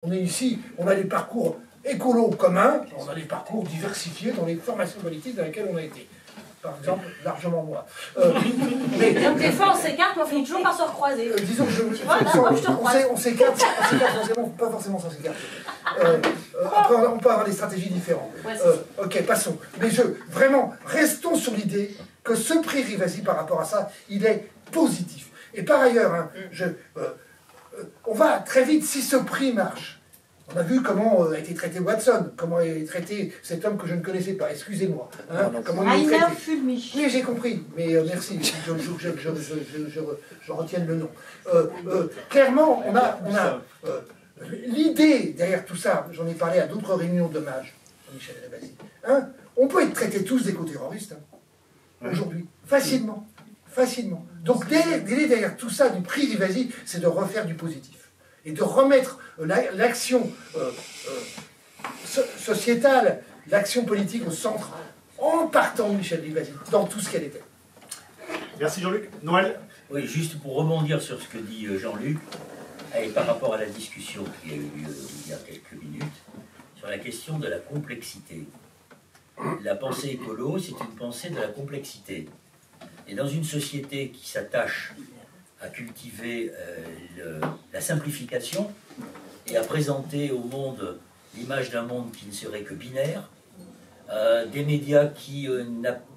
On est ici, on a des parcours écolos communs, on a des parcours diversifiés dans les formations politiques dans lesquelles on a été. Par exemple, largement moi. Mais donc des fois on s'écarte, mais on finit toujours par se recroiser. Disons que on s'écarte, pas forcément sans s'écarter. Après, on peut avoir des stratégies différentes. Ouais, ok, passons. Mais vraiment, restons sur l'idée que ce prix Rivasi, par rapport à ça, il est positif. Et par ailleurs, hein, on va très vite, si ce prix marche. On a vu comment a été traité Watson, comment est traité cet homme que je ne connaissais pas, excusez-moi. Hein, comment il est traité. Oui, j'ai compris, mais merci, je retienne le nom. Clairement, on a l'idée derrière tout ça, j'en ai parlé à d'autres réunions d'hommage, Michel Rivasi. Hein, on peut être traités tous d'éco-terroristes, hein, aujourd'hui, facilement. Facilement. Donc l'idée derrière tout ça du prix Rivasi, c'est de refaire du positif. Et de remettre l'action sociétale, l'action politique au centre, en partant de Michel Rivasi, dans tout ce qu'elle était. Merci Jean-Luc. Noël? Oui, juste pour rebondir sur ce que dit Jean-Luc, et par rapport à la discussion qui a eu lieu il y a quelques minutes, sur la question de la complexité. La pensée écolo, c'est une pensée de la complexité. Et dans une société qui s'attache à cultiver la simplification et à présenter au monde l'image d'un monde qui ne serait que binaire, des médias qui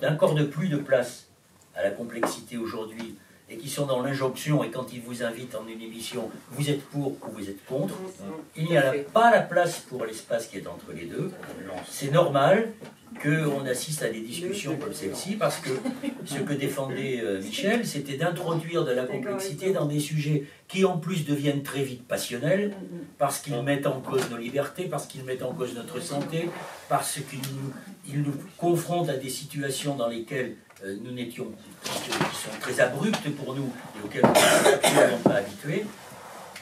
n'accordent plus de place à la complexité aujourd'hui et qui sont dans l'injonction, et quand ils vous invitent en une émission, vous êtes pour ou vous êtes contre, il n'y a pas la place pour l'espace qui est entre les deux. C'est normal qu'on assiste à des discussions comme celle-ci, parce que ce que défendait Michel, c'était d'introduire de la complexité dans des sujets qui en plus deviennent très vite passionnels, parce qu'ils mettent en cause nos libertés, parce qu'ils mettent en cause notre santé, parce qu'ils nous confrontent à des situations dans lesquelles nous n'étions, qui sont très abruptes pour nous, et auxquelles nous ne sommes absolument pas habitués.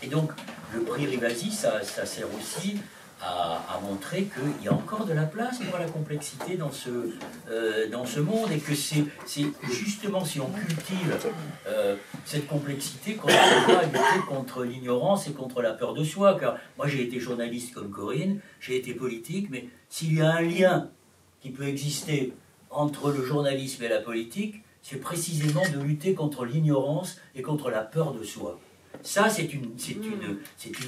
Et donc, le prix Rivasi, ça sert aussi à montrer qu'il y a encore de la place pour la complexité dans ce monde, et que c'est justement si on cultive cette complexité qu'on va lutter contre l'ignorance et contre la peur de soi. Car moi j'ai été journaliste comme Corinne, j'ai été politique, mais s'il y a un lien qui peut exister entre le journalisme et la politique, c'est précisément de lutter contre l'ignorance et contre la peur de soi. Ça, c'est une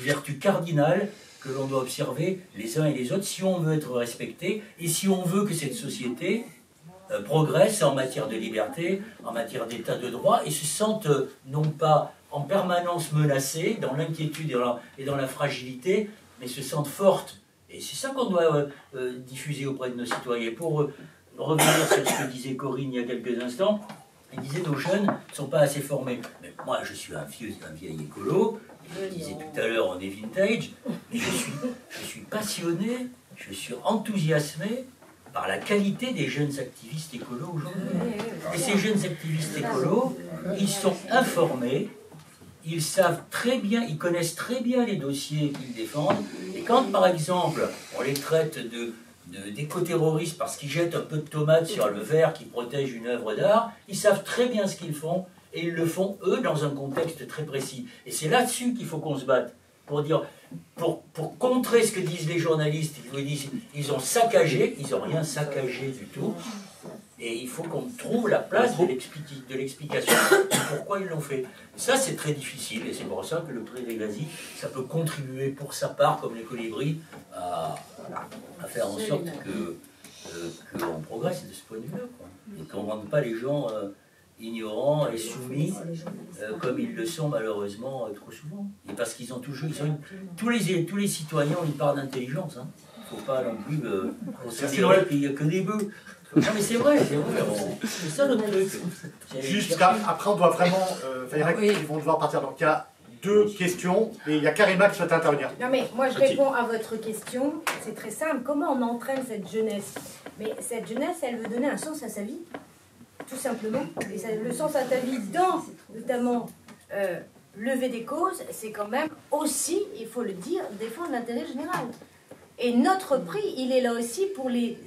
vertu cardinale que l'on doit observer les uns et les autres si on veut être respecté et si on veut que cette société progresse en matière de liberté, en matière d'état de droit, et se sente non pas en permanence menacée dans l'inquiétude et dans la fragilité, mais se sente forte. Et c'est ça qu'on doit diffuser auprès de nos citoyens. Pour revenir sur ce que disait Corinne il y a quelques instants, elle disait nos jeunes ne sont pas assez formés. Mais moi, je suis un vieil écolo. Je disais tout à l'heure, on est vintage, mais je suis passionné, je suis enthousiasmé par la qualité des jeunes activistes écolos aujourd'hui. Et ces jeunes activistes écolos, ils sont informés, ils savent très bien, ils connaissent très bien les dossiers qu'ils défendent, et quand par exemple on les traite d'éco-terroristes parce qu'ils jettent un peu de tomates sur le verre qui protège une œuvre d'art, ils savent très bien ce qu'ils font, et ils le font, eux, dans un contexte très précis. Et c'est là-dessus qu'il faut qu'on se batte, pour contrer ce que disent les journalistes. Ils disent ils ont saccagé, ils n'ont rien saccagé du tout, et il faut qu'on trouve la place de l'explication de pourquoi ils l'ont fait. Et ça, c'est très difficile, et c'est pour ça que le prix Rivasi, ça peut contribuer pour sa part, comme les colibris, à faire en sorte qu'on progresse de ce point de vue-là, et qu'on ne rende pas les gens ignorants et soumis comme ils le sont malheureusement trop souvent. Et parce qu'ils ont toujours... tous les citoyens ont une part d'intelligence. Hein. Il ne faut pas non plus considérer qu'il n'y a que des bœufs. Non mais c'est vrai, c'est ça notre truc. Juste après on doit vraiment... ils vont devoir partir. Donc il y a deux questions, et il y a Karima qui souhaite intervenir. Non mais moi je réponds à votre question, c'est très simple. Comment on entraîne cette jeunesse? Mais cette jeunesse, elle veut donner un sens à sa vie. Tout simplement. Et le sens à ta vie dans, notamment, lever des causes, c'est quand même aussi, il faut le dire, défendre l'intérêt général. Et notre prix, il est là aussi pour les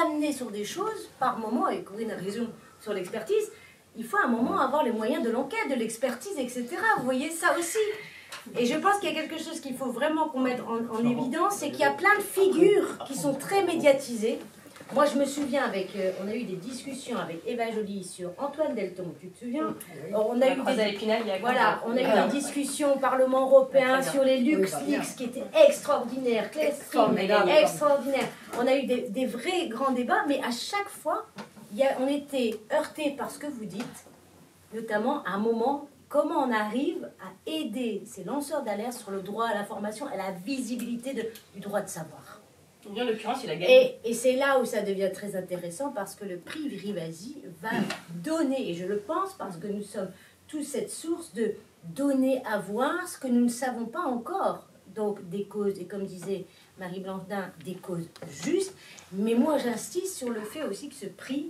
amener sur des choses, par moment, et Corinne a raison sur l'expertise, il faut à un moment avoir les moyens de l'enquête, de l'expertise, etc. Vous voyez ça aussi. Et je pense qu'il y a quelque chose qu'il faut vraiment qu'on mette en évidence, c'est qu'il y a plein de figures qui sont très médiatisées. Moi, je me souviens on a eu des discussions avec Eva Joly sur Antoine Delton, tu te souviens? On a eu des discussions au Parlement européen sur les LuxLeaks qui étaient extraordinaires, extraordinaires. On a eu des vrais grands débats, mais à chaque fois, on était heurtés par ce que vous dites, notamment à un moment, comment on arrive à aider ces lanceurs d'alerte sur le droit à l'information et la visibilité du droit de savoir. En l'occurrence, il a gagné. Et c'est là où ça devient très intéressant parce que le prix Rivasi va donner, et je le pense parce que nous sommes tous cette source de donner à voir ce que nous ne savons pas encore. Donc des causes, et comme disait Marie Blandin, des causes justes. Mais moi j'insiste sur le fait aussi que ce prix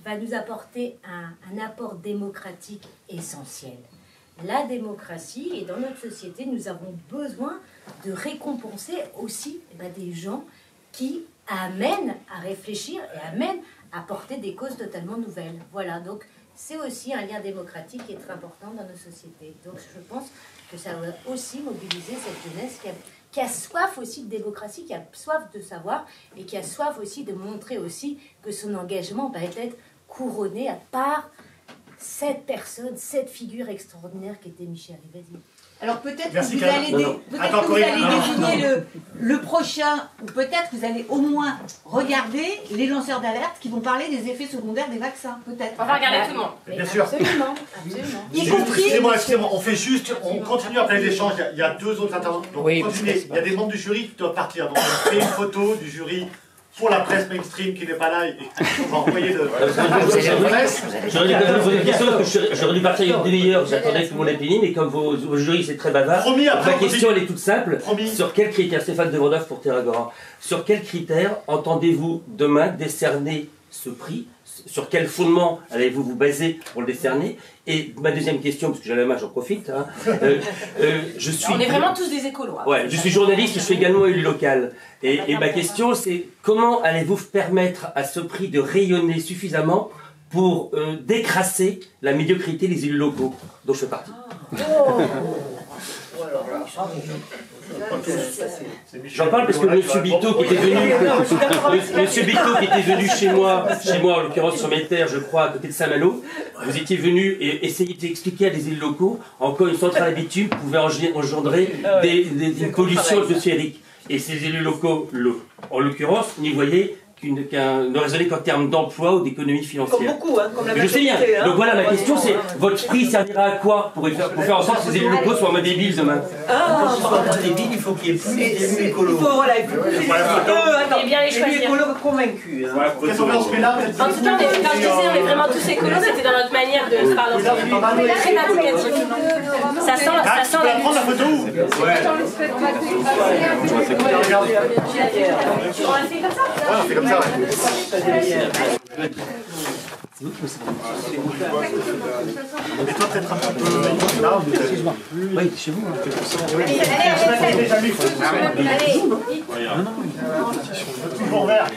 va nous apporter un apport démocratique essentiel. La démocratie, et dans notre société, nous avons besoin de récompenser aussi des gens qui amènent à réfléchir et amènent à porter des causes totalement nouvelles. Voilà, donc c'est aussi un lien démocratique qui est très important dans nos sociétés. Donc je pense que ça va aussi mobiliser cette jeunesse qui a soif aussi de démocratie, qui a soif de savoir et qui a soif aussi de montrer aussi que son engagement va être couronné par cette personne, cette figure extraordinaire qui était Michel Rivasi. Alors peut-être que vous allez désigner le prochain, ou peut-être que vous allez au moins regarder les lanceurs d'alerte qui vont parler des effets secondaires des vaccins, peut-être. On va regarder tout le monde. Bien sûr. Absolument. Y compris... Excusez-moi, on continue après les échanges, il y a deux autres intervenants. Donc il y a des membres du jury qui doivent partir, donc on fait une photo du jury pour la presse mainstream qui n'est pas là et on va envoyer le... J'aurais dû partir il y a une demi-heure, j'attendais que tout le monde ait fini, mais comme vos jurys c'est très bavard, ma question elle est toute simple. Sur quels critères, Stéphane Devondov pour Terragora, sur quels critères entendez-vous demain décerner ce prix? Sur quel fondement allez-vous vous baser pour le décerner? Et ma deuxième question, parce que j'ai la main, j'en profite. On est vraiment tous des écolos. Hein. Ouais, je suis journaliste, je suis également élu local. Et ma question, c'est comment allez-vous permettre à ce prix de rayonner suffisamment pour décrasser la médiocrité des élus locaux dont je fais partie? J'en parle parce que Monsieur Bito qui était venu chez moi en l'occurrence sur mes terres, je crois, à côté de Saint-Malo, vous étiez venu et essayer d'expliquer à des élus locaux en quoi une centrale à bitume pouvait engendrer une pollution atmosphérique. Et ces élus locaux, en l'occurrence, n'y voyaient ne raisonner qu'en termes d'emploi ou d'économie financière. Comme beaucoup, hein, comme la je sais bien. Hein. Donc voilà, ma question c'est, votre prix servira à quoi pour faire en sorte que ces élus locaux soient moins débiles demain? Pour qu'ils soient moins débiles, il faut qu'il y ait plus d'élus écolos. Et bien les choisir. Écolos convaincus. En tout cas, quand je disais on est vraiment tous écolos, c'était dans notre manière de parler ensemble. Très indicatif. Ça sent la prendre la photo. On fait comme ça. On fait comme ça. Et toi peut-être un peu là, oui, chez vous. Allez, toujours vert.